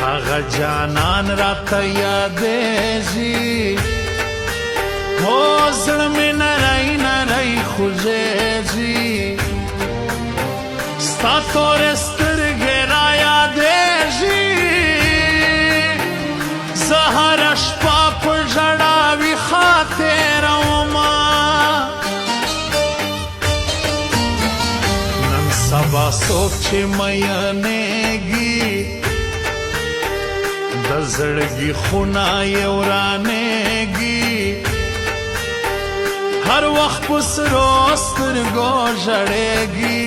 هغه جانان راته یادېږي هو زړه مې نری نری خوږېږي ستا تورې سترګې را یادېږي زه هره شپه په ژړا ویښه تېرومه نن سبا څوک چې میینېږي د زړګي خونه یې ورانېږي هر وخت په سرو سترګو ژړېږي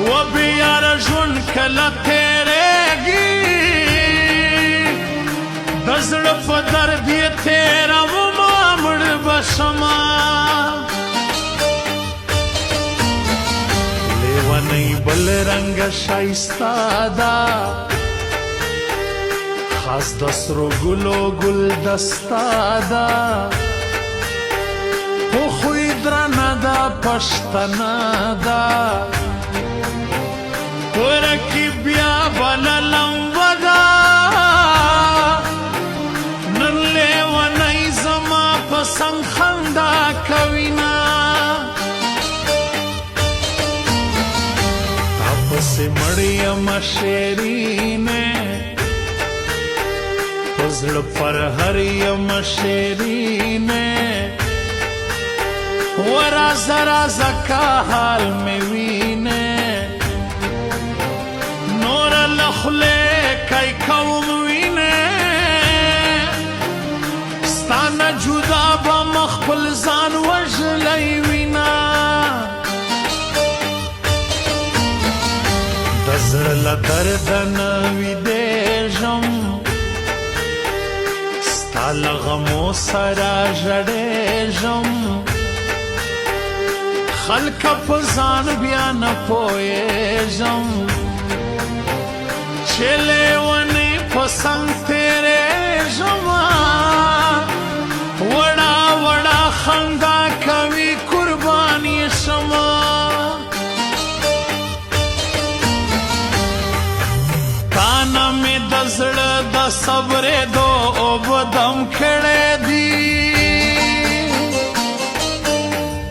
و بې یاره ژوند کله تېرېږي د زړه په درد یې تېرومه مړ به شمه لیونۍ بل رنګه ښایسته ده خاص د سرو ګلو ګل دسته ده خو خوی درنه ده پښتنه ده توره کې بیا بله لمبه ده نن لیونۍ زما په څنګ خندا کوینه تا پسې مړ یمه شیرینې په زړه پرهر یمه شیرینې و رازه رازه که حال مې وینې نوره له خولې کی کوم وینې ستا نه جدا به مه خپل ځان وژلی وینه د زړه له درده نه ویدېږم ستا له غمو سره ژړېږم خلکه په ځان بیا نه پوهېږم چې لیونۍ په څنګ تېرېږم وړه وړه خندا کوي قربان یې شمه تا نه مې د زړه د صبرېدو اوبه دم کړی دي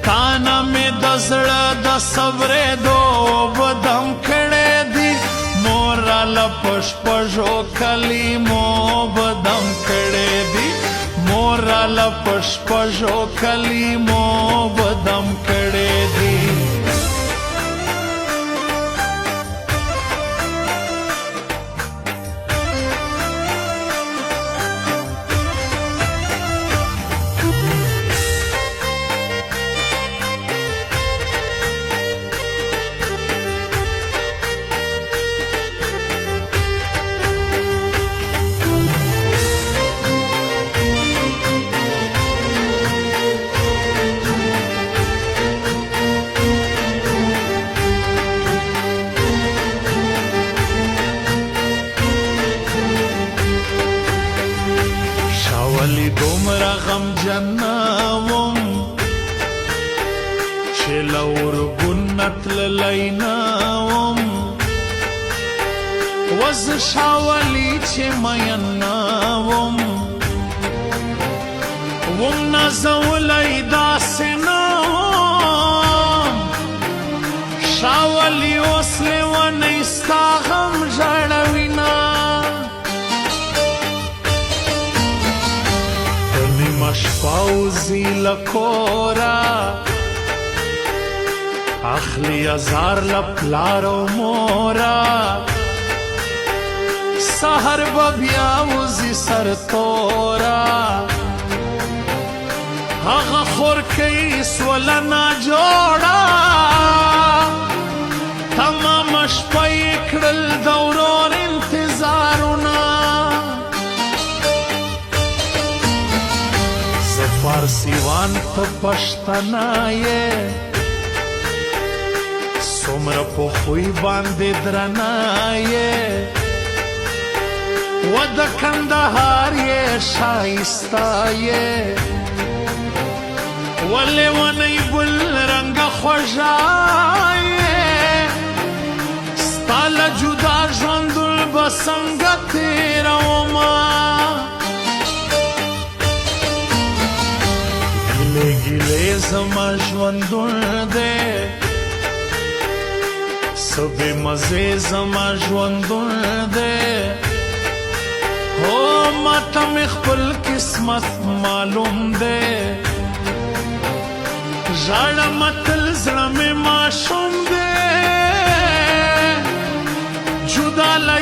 تا نه مې د زړه د صبرېدو اوبه دم کړی دي مور راله په شپږو کلیمو به دم کړی دي مور راله په شپږو کلیمو به دم کړی دي ولی دومره غمجن نه وم چې له اورګون نه تللی نه وم وزه شاولي چې مین نه وم نازولی داسې نه وم شاولي اوس لیونۍ ستا غم ژړوینه شپه وځي له کوره اخلي ازار له پلار او موره سحر به بیا وځي سرتوره هغه خورکۍ سوله ناجوړه تمامه شپه یې کړل د ورور انتظارونه فارسیوان ته پښتنه یې څومره په خوی باندې درنه یې و د کندهار یې ښایسته یې و لیونۍ بل رنګه خوږه یې ستا له جدا ژوندون به بسنګ تیروما ګیلې ګیلې زما ژوندون دی سبې مزې زما ژوندون دی هو ماته مې خپل قسمت معلوم دی ژاړم تل زړه مې ماشوم دی جدا له